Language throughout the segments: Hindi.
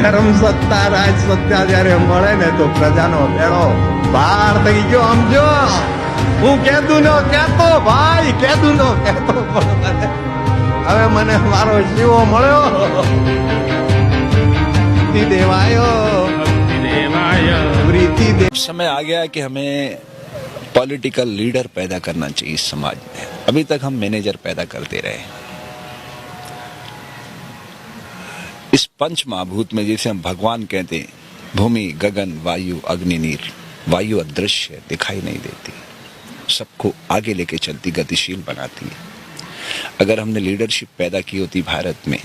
ધર્મ સત્તા રાજ સત્તા જયારે મળે ને તો પ્રજાનો ભેળો બહાર થઈ ગયો. સમજો, હું કેતું ન કેતો ભાઈ, કેતું ન કેતો, હવે મને મારો શિવો મળ્યો. समय आ गया कि हमें पॉलिटिकल लीडर पैदा करना चाहिए समाज में. अभी तक हम मैनेजर पैदा करते रहे. इस पंच महाभूत में जिसे हम भगवान कहते हैं, भूमि, गगन, वायु, अग्नि, नीर. वायु अदृश्य दिखाई नहीं देती, सबको आगे लेके चलती, गतिशील बनाती है. अगर हमने लीडरशिप पैदा की होती भारत में,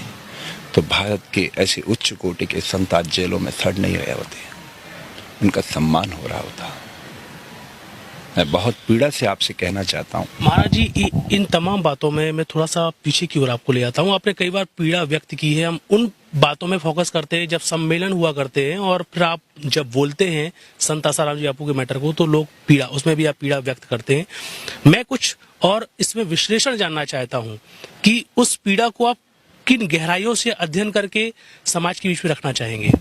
तो भारत के ऐसे उच्च कोटि के संत आज जेलों में सड़ नहीं रहे होते, उनका सम्मान हो रहा होता. मैं बहुत पीड़ा से आपसे कहना चाहता हूँ महाराज जी, इन तमाम बातों में मैं थोड़ा सा पीछे की ओर आपको ले आता हूँ. आपने कई बार पीड़ा व्यक्त की है, हम उन बातों में फोकस करते हैं जब सम्मेलन हुआ करते हैं, और फिर आप जब बोलते हैं संत आसाराम जी बापू के मैटर को, तो लोग पीड़ा, उसमें भी आप पीड़ा व्यक्त करते हैं. मैं कुछ और इसमें विश्लेषण जानना चाहता हूँ कि उस पीड़ा को आप किन गहराइयों से अध्ययन करके समाज के बीच में रखना चाहेंगे.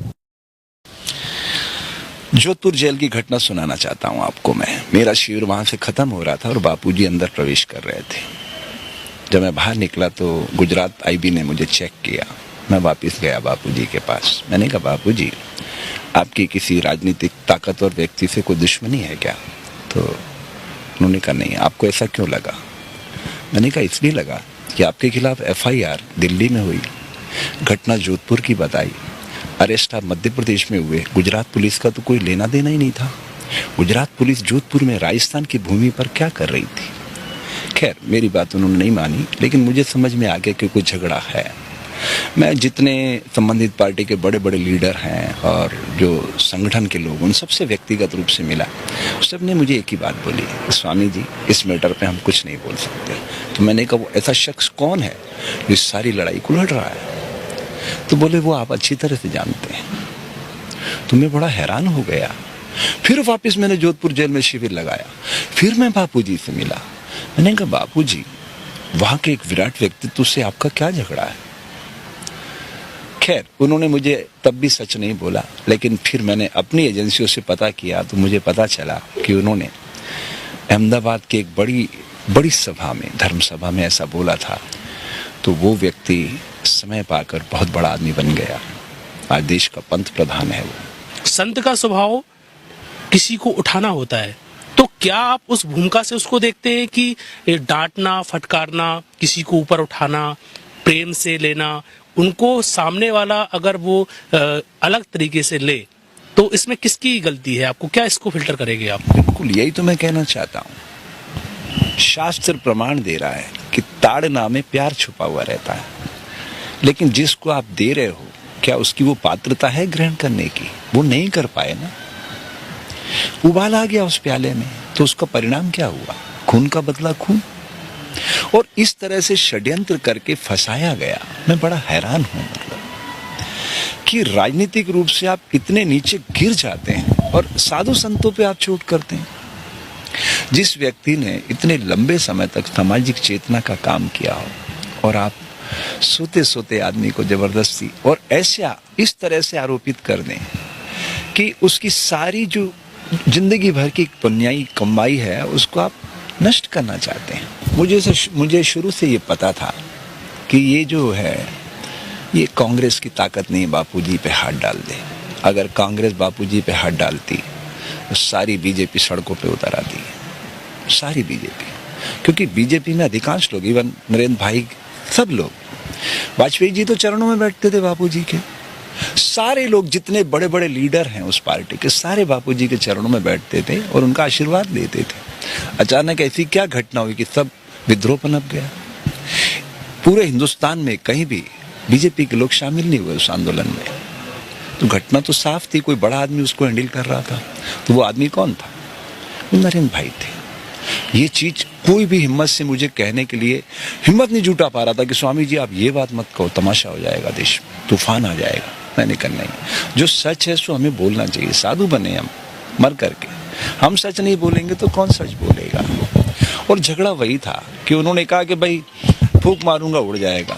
जोधपुर जेल की घटना सुनाना चाहता हूँ आपको मैं. मेरा शिविर वहां से खत्म हो रहा था और बापूजी अंदर प्रवेश कर रहे थे. जब मैं बाहर निकला तो गुजरात आईबी ने मुझे चेक किया. मैं वापस गया बापूजी के पास. मैंने कहा, बापूजी, आपकी किसी राजनीतिक ताकतवर व्यक्ति से कोई दुश्मनी है क्या? तो उन्होंने कहा, नहीं. आपको ऐसा क्यों लगा? मैंने कहा, इसलिए लगा कि आपके खिलाफ FIR दिल्ली में हुई, घटना जोधपुर की बताई, अरेस्ट आप मध्य प्रदेश में हुए. गुजरात पुलिस का तो कोई लेना देना ही नहीं था. गुजरात पुलिस जोधपुर में राजस्थान की भूमि पर क्या कर रही थी? खैर, मेरी बात उन्होंने नहीं मानी, लेकिन मुझे समझ में आ गया कि कोई झगड़ा है. मैं जितने संबंधित पार्टी के बड़े बड़े लीडर हैं और जो संगठन के लोग, उन सबसे व्यक्तिगत रूप से मिला. सबने मुझे एक ही बात बोली, स्वामी जी, इस मैटर पे हम कुछ नहीं बोल सकते. तो मैंने कहा, वो ऐसा शख्स कौन है जो इस सारी लड़ाई को लड़ रहा है? तो बोले, वो आप अच्छी तरह से जानते हैं. तो मैं बड़ा हैरान हो गया. फिर वापस मैंने जोधपुर जेल में शिविर लगाया. फिर मैं बापूजी से मिला. मैंने कहा, बापूजी, वहां के एक विराट व्यक्तित्व से आपका क्या झगड़ा है? खैर, उन्होंने मुझे तब भी सच नहीं बोला, लेकिन फिर मैंने अपनी एजेंसियों से पता किया तो मुझे पता चला कि उन्होंने अहमदाबाद के एक बड़ी सभा में, धर्म सभा में ऐसा बोला था. तो वो व्यक्ति समय पाकर बहुत बड़ा आदमी बन गया. आज देश का पंत प्रधान है वो. संत का स्वभाव किसी को उठाना होता है, तो क्या आप उस भूमिका से उसको देखते हैं कि डांटना, फटकारना, किसी को ऊपर उठाना, प्रेम से लेना, उनको सामने वाला अगर वो अलग तरीके से ले, तो इसमें किसकी गलती है? आपको क्या इसको फिल्टर करेंगे आप? बिल्कुल यही तो मैं कहना चाहता हूँ. शास्त्र प्रमाण दे रहा है कि ताड़ना में प्यार छुपा हुआ रहता है. लेकिन जिसको आप दे रहे हो, क्या उसकी वो पात्रता है ग्रहण करने की? वो नहीं कर पाए ना. उबाल आ गया उस प्याले में, तो उसका परिणाम क्या हुआ? खून का बदला खून. और इस तरह से षड्यंत्र करके फंसाया गया. मैं बड़ा हैरान हूं, मतलब कि राजनीतिक रूप से आप इतने नीचे गिर जाते हैं और साधु संतों पे आप चोट करते हैं. जिस व्यक्ति ने इतने लंबे समय तक सामाजिक चेतना का काम किया हो, और आप सोते सोते आदमी को जबरदस्ती और ऐसा इस तरह से आरोपित कर दें कि उसकी सारी जो जिंदगी भर की पुण्याई कमाई है, उसको आप नष्ट करना चाहते हैं. मुझे शुरू से ये पता था कि ये जो है, ये कांग्रेस की ताकत नहीं बापूजी पे हाथ डाल दे. अगर कांग्रेस बापूजी पे हाथ डालती तो सारी बीजेपी सड़कों पे उतर आती. सारी बीजेपी, क्योंकि बीजेपी में अधिकांश लोग, इवन नरेंद्र भाई, सब लोग, वाजपेयी जी तो चरणों में बैठते थे बापूजी के. सारे लोग, जितने बड़े बड़े लीडर हैं उस पार्टी के, सारे बापूजी के चरणों में बैठते थे और उनका आशीर्वाद लेते थे. अचानक ऐसी क्या घटना हुई कि सब विद्रोह पनप गया? पूरे हिंदुस्तान में कहीं भी बीजेपी के लोग शामिल नहीं हुए उस आंदोलन में. तो घटना तो साफ थी, कोई बड़ा आदमी उसको हैंडल कर रहा था. तो वो आदमी कौन था? वो नरेंद्र भाई थे. ये चीज कोई भी हिम्मत से मुझे कहने के लिए हिम्मत नहीं जुटा पा रहा था कि स्वामी जी आप ये बात मत कहो, तमाशा हो जाएगा, देश तूफान आ जाएगा. मैंने कहा नहीं, जो सच है सो हमें बोलना चाहिए. साधु बने हम मर करके, हम सच नहीं बोलेंगे तो कौन सच बोलेगा? और झगड़ा वही था कि उन्होंने कहा कि भाई फूंक मारूंगा उड़ जाएगा.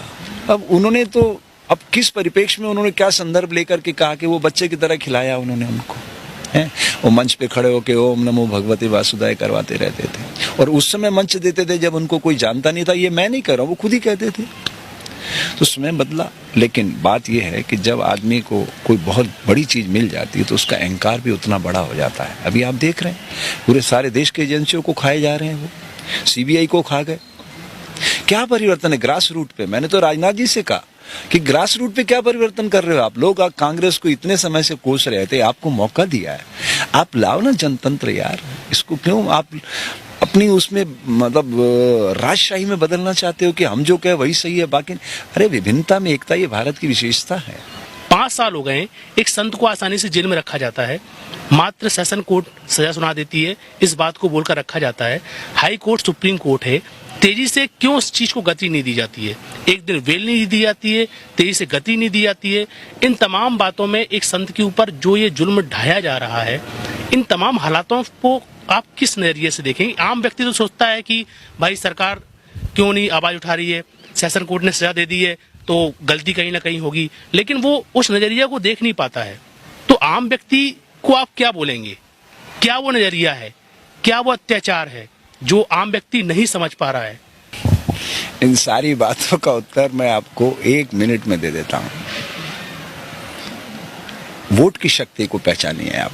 अब उन्होंने तो अब किस परिप्रेक्ष्य में उन्होंने क्या संदर्भ लेकर के कहा कि वो बच्चे की तरह खिलाया उन्होंने उनको, हैं? वो मंच पे खड़े होके ओम नमो भगवते वासुदेवाय करवाते रहते थे, और उस समय मंच देते थे जब उनको कोई जानता नहीं था। ये मैं नहीं कर रहा हूँ, वो खुद ही कहते थे। तो समय बदला, लेकिन बात यह है कि जब आदमी को कोई बहुत बड़ी चीज मिल जाती है तो उसका अहंकार भी उतना बड़ा हो जाता है। अभी आप देख रहे हैं पूरे सारे देश के एजेंसियों को खाए जा रहे हैं, वो सीबीआई को खा गए। क्या परिवर्तन है ग्रास रूट पे? मैंने तो राजनाथ जी से कहा कि ग्रास रूट पे क्या परिवर्तन कर रहे हो आप लोग? कांग्रेस को इतने समय से कोस रहे थे, आपको मौका दिया है, आप लाओ ना जनतंत्र यार। इसको क्यों आप अपनी उसमें मतलब राजशाही में बदलना चाहते हो कि हम जो कहे वही सही है, बाकी? अरे विभिन्नता में एकता, ये भारत की विशेषता है। 5 साल हो गए, एक संत को आसानी से जेल में रखा जाता है, मात्र सेशन कोर्ट सजा सुना देती है, इस बात को बोलकर रखा जाता है। हाई कोर्ट सुप्रीम कोर्ट है, तेजी से क्यों इस चीज को गति नहीं दी जाती है? एक दिन बेल नहीं दी जाती है, तेजी से गति नहीं दी जाती है। इन तमाम बातों में एक संत के ऊपर जो ये जुल्म ढाया जा रहा है, इन तमाम हालातों को आप किस नजरिए से देखेंगे? आम व्यक्ति तो सोचता है कि भाई सरकार क्यों नहीं आवाज उठा रही है, सेशन कोर्ट ने सजा दे दी है तो गलती कहीं ना कहीं होगी, लेकिन वो उस नजरिया को देख नहीं पाता है। तो आम व्यक्ति को आप क्या बोलेंगे? क्या वो नजरिया है, क्या वो अत्याचार है जो आम व्यक्ति नहीं समझ पा रहा है? इन सारी बातों का उत्तर मैं आपको 1 मिनट में दे देता हूं। वोट की शक्ति को पहचानिए आप,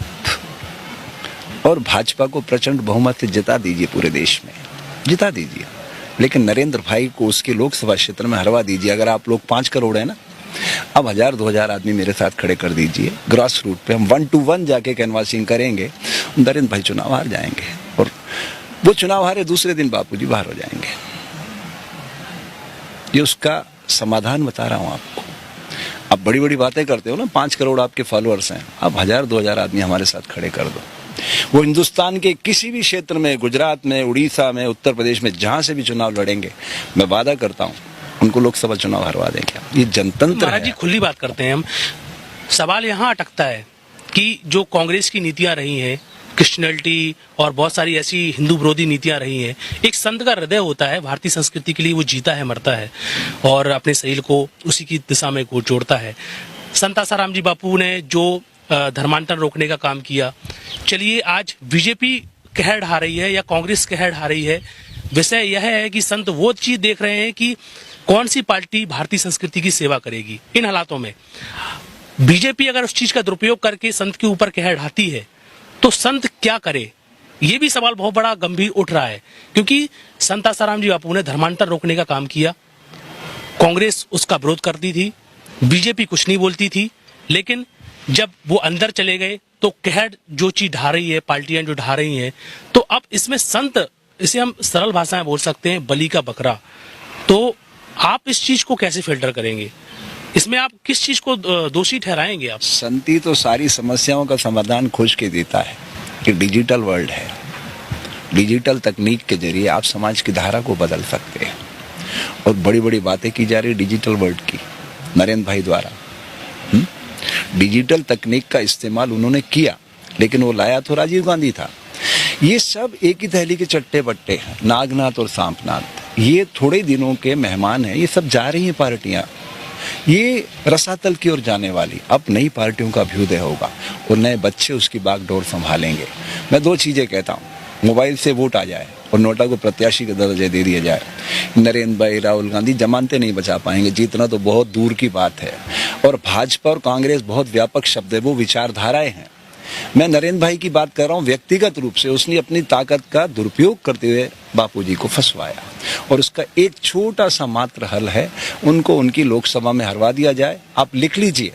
और भाजपा को प्रचंड बहुमत से जिता दीजिए, पूरे देश में जिता दीजिए, लेकिन नरेंद्र भाई को उसके लोकसभा क्षेत्र में हरवा दीजिए। अगर आप लोग 5 करोड़ है ना, अब 1000-2000 आदमी मेरे साथ खड़े कर दीजिए, ग्रास रूट पे हम 1 to 1 जाके कैनवासिंग करेंगे, नरेंद्र भाई चुनाव हार जाएंगे, और वो चुनाव हारे दूसरे दिन बापूजी बाहर हो जाएंगे। ये उसका समाधान बता रहा हूं आपको। आप बड़ी बड़ी बातें करते हो ना, 5 करोड़ आपके फॉलोअर्स हैं, अब 1000-2000 आदमी हमारे साथ खड़े कर दो, वो हिंदुस्तान के किसी भी क्षेत्र में, गुजरात में, उड़ीसा में, उत्तर प्रदेश में, जहां से भी चुनाव लड़ेंगे, मैं वादा करता हूं उनको लोकसभा चुनाव हरवा देंगे। ये जनतंत्र महाराज जी खुली बात करते हैं हम। सवाल यहाँ अटकता है कि जो कांग्रेस की नीतियां रही हैं, क्रिश्चियनिटी और बहुत सारी ऐसी हिंदू विरोधी नीतियां रही हैं, एक संत का हृदय होता है, भारतीय संस्कृति के लिए वो जीता है, मरता है और अपने शरीर को उसी की दिशा में जोड़ता है। संत आसाराम जी बापू ने जो धर्मांतरण रोकने का काम किया, चलिए आज बीजेपी कहर ढा रही है या कांग्रेस कहर ढा रही है, विषय यह है कि संत वो चीज देख रहे हैं कि कौन सी पार्टी भारतीय संस्कृति की सेवा करेगी। इन हालातों में बीजेपी अगर उस चीज का दुरुपयोग करके संत के ऊपर कहर ढाती है तो संत क्या करे? ये भी सवाल बहुत बड़ा गंभीर उठ रहा है, क्योंकि संत आसाराम जी बापू ने धर्मांतर रोकने का काम किया, कांग्रेस उसका विरोध करती थी, बीजेपी कुछ नहीं बोलती थी, लेकिन जब वो अंदर चले गए तो कहर जो चीज ढा रही है, पार्टियां जो ढा रही हैं, तो अब इसमें संत, इसे हम सरल भाषा में बोल सकते हैं, बलि का बकरा। तो आप इस चीज को कैसे फिल्टर करेंगे? इसमें आप किस चीज को दोषी ठहराएंगे? आप संती तो सारी समस्याओं का समाधान खोज के देता है कि डिजिटल वर्ल्ड है, डिजिटल तकनीक के जरिए आप समाज की धारा को बदल सकते हैं, और बड़ी बड़ी बातें की जा रही डिजिटल वर्ल्ड की नरेंद्र भाई द्वारा। डिजिटल तकनीक का इस्तेमाल उन्होंने किया, लेकिन वो लाया तो राजीव गांधी था। ये सब एक ही थैली के चट्टे बट्टे हैं, नागनाथ और सांपनाथ, ये थोड़े दिनों के मेहमान हैं, ये सब जा रही हैं पार्टियां, ये रसातल की ओर जाने वाली। अब नई पार्टियों का अभ्युदय होगा और नए बच्चे उसकी बागडोर संभालेंगे। मैं 2 चीजें कहता हूँ, मोबाइल से वोट आ जाए और नोटा को प्रत्याशी का दर्जा दे दिया जाए। नरेंद्र भाई, राहुल गांधी जमानते नहीं बचा पाएंगे, जीतना तो बहुत दूर की बात है। और भाजपा और कांग्रेस बहुत व्यापक शब्द है, वो विचारधाराएं हैं। मैं नरेंद्र भाई की बात कर रहा हूं, व्यक्तिगत रूप से उसने अपनी ताकत का दुरुपयोग करते हुए बापूजी को फंसवाया, और उसका एक छोटा सा मात्र हल है, उनको उनकी लोकसभा में हरवा दिया जाए। आप लिख लीजिए,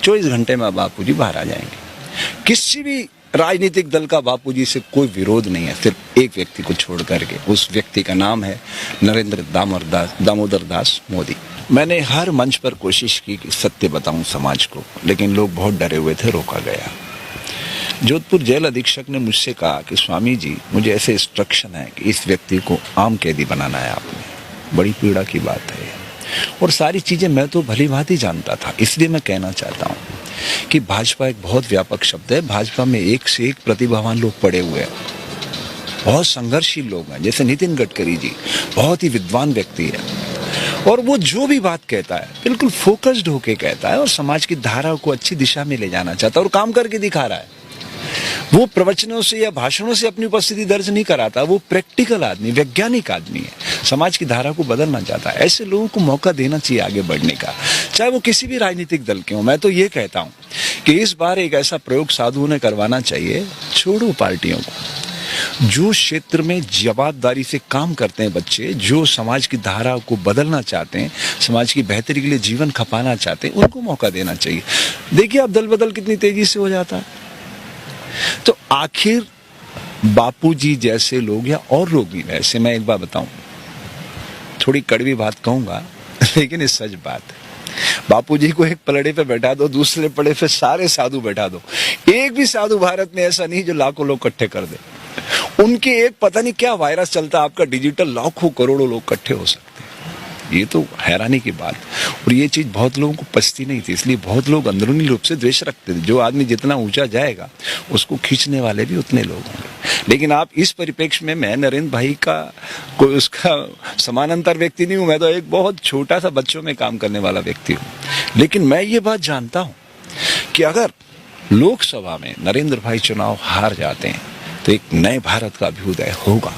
24 घंटे में बापूजी बाहर आ जाएंगे। किसी भी राजनीतिक दल का बापूजी से कोई विरोध नहीं है, सिर्फ एक व्यक्ति को छोड़ करके, उस व्यक्ति का नाम है नरेंद्र दामोदर दास मोदी। मैंने हर मंच पर कोशिश की कि सत्य बताऊं समाज को, लेकिन लोग बहुत डरे हुए थे, रोका गया। जोधपुर जेल अधीक्षक ने मुझसे कहा कि स्वामी जी, मुझे ऐसे इंस्ट्रक्शन है कि इस व्यक्ति को आम कैदी बनाना है आपने। बड़ी पीड़ा की बात है, और सारी चीजें मैं तो भली भांति जानता था। इसलिए मैं कहना चाहता हूँ कि भाजपा एक बहुत व्यापक शब्द है, भाजपा में एक से एक प्रतिभावान लोग पड़े हुए हैं, बहुत संघर्षशील लोग हैं। जैसे नितिन गडकरी जी बहुत ही विद्वान व्यक्ति है, और वो जो भी बात कहता है बिल्कुल फोकस्ड होके कहता है और समाज की धारा को अच्छी दिशा में ले जाना चाहता है और काम करके दिखा रहा है। वो प्रवचनों से या भाषणों से अपनी उपस्थिति दर्ज नहीं कराता, वो प्रैक्टिकल आदमी, वैज्ञानिक आदमी है, समाज की धारा को बदलना चाहता है। ऐसे लोगों को मौका देना चाहिए आगे बढ़ने का, चाहे वो किसी भी राजनीतिक दल के हों। मैं तो ये कहता हूं कि इस बार एक ऐसा प्रयोग साधुओं ने करवाना चाहिए, छोड़ो पार्टियों को। जो क्षेत्र में जवाबदारी से काम करते हैं बच्चे, जो समाज की धारा को बदलना चाहते हैं, समाज की बेहतरी के लिए जीवन खपाना चाहते हैं, उनको मौका देना चाहिए। देखिए आप दल बदल कितनी तेजी से हो जाता है। तो आखिर बापूजी जैसे लोग या और लोग भी, वैसे मैं एक बात बताऊं, थोड़ी कड़वी बात कहूंगा लेकिन ये सच बात है। बापूजी को एक पलड़े पे बैठा दो, दूसरे पलड़े पे सारे साधु बैठा दो, एक भी साधु भारत में ऐसा नहीं जो लाखों लोग इकट्ठे कर दे। उनके एक पता नहीं क्या वायरस चलता, आपका डिजिटल लाखों करोड़ों लोग इकट्ठे हो सकते हैं। ये तो हैरानी की बात। और ये चीज बहुत लोगों को पचती नहीं थी, इसलिए बहुत लोग अंदरूनी रूप से द्वेष रखते थे। जो आदमी जितना ऊंचा जाएगा उसको खींचने वाले भी उतने लोग होंगे। लेकिन आप इस परिप्रेक्ष्य में, मैं नरेंद्र भाई का कोई उसका समानांतर व्यक्ति नहीं हूं, मैं तो एक बहुत छोटा सा बच्चों में काम करने वाला व्यक्ति हूं। लेकिन मैं ये बात जानता हूं कि अगर लोकसभा में नरेंद्र भाई चुनाव हार जाते हैं तो एक नए भारत का अभ्युदय होगा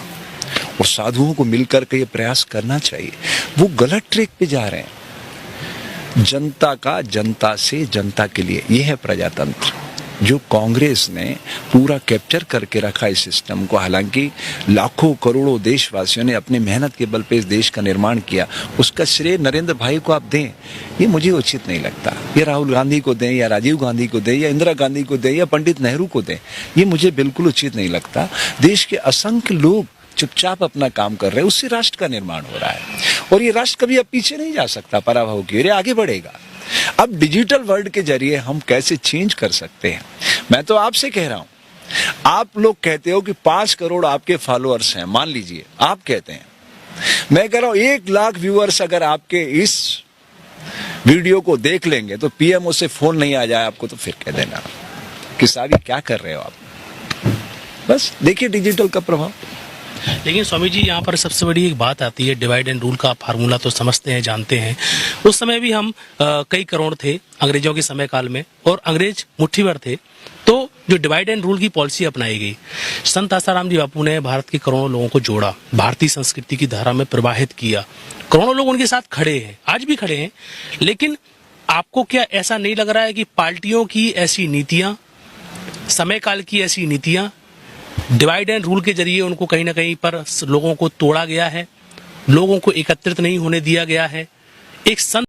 और साधुओं को मिलकर के ये प्रयास करना चाहिए। वो गलत ट्रैक पे जा रहे हैं। जनता का जनता से जनता के लिए, ये है प्रजातंत्र जो कांग्रेस ने पूरा कैप्चर करके रखा इस सिस्टम को। हालांकि लाखों करोड़ों देशवासियों ने अपनी मेहनत के बल पे इस देश का निर्माण किया, उसका श्रेय नरेंद्र भाई को आप दें, ये मुझे उचित नहीं लगता। ये राहुल गांधी को दें या राजीव गांधी को दें या इंदिरा गांधी को दें या पंडित नेहरू को दें, ये मुझे बिल्कुल उचित नहीं लगता। देश के असंख्य लोग चुपचाप अपना काम कर रहे हैं, उससे राष्ट्र का निर्माण हो रहा है और ये राष्ट्र कभी अब पीछे नहीं जा सकता पराभव की, ये आगे बढ़ेगा। अब डिजिटल वर्ल्ड के जरिए हम कैसे चेंज कर सकते हैं, मैं तो आपसे कह रहा हूं। आप लोग कहते हो कि 5 करोड़ आपके फॉलोअर्स हैं, मान लीजिए आप कहते हैं, मैं कह रहा हूं 1 लाख व्यूअर्स अगर आपके इस वीडियो को देख लेंगे तो पीएमओ से फोन नहीं आ जाए आपको तो फिर कह देना कि साहब ये क्या कर रहे हो आप। बस देखिए डिजिटल का प्रभाव। लेकिन स्वामी जी यहाँ पर सबसे बड़ी एक बात आती है, डिवाइड एंड रूल का फार्मूला तो समझते हैं, जानते हैं। उस समय भी हम कई करोड़ थे अंग्रेजों के समय काल में और अंग्रेज मुट्ठी भर थे, तो जो डिवाइड एंड रूल की पॉलिसी अपनाई गई, संत आसाराम जी बापू ने भारत के करोड़ों लोगों को जोड़ा, भारतीय संस्कृति की धारा में प्रवाहित किया। करोड़ों लोग उनके साथ खड़े हैं, आज भी खड़े हैं। लेकिन आपको क्या ऐसा नहीं लग रहा है कि पार्टियों की ऐसी नीतियां, समय काल की ऐसी नीतियां, डिवाइड एंड रूल के जरिए उनको कहीं ना कहीं पर लोगों को तोड़ा गया है, लोगों को एकत्रित नहीं होने दिया गया है। एक संत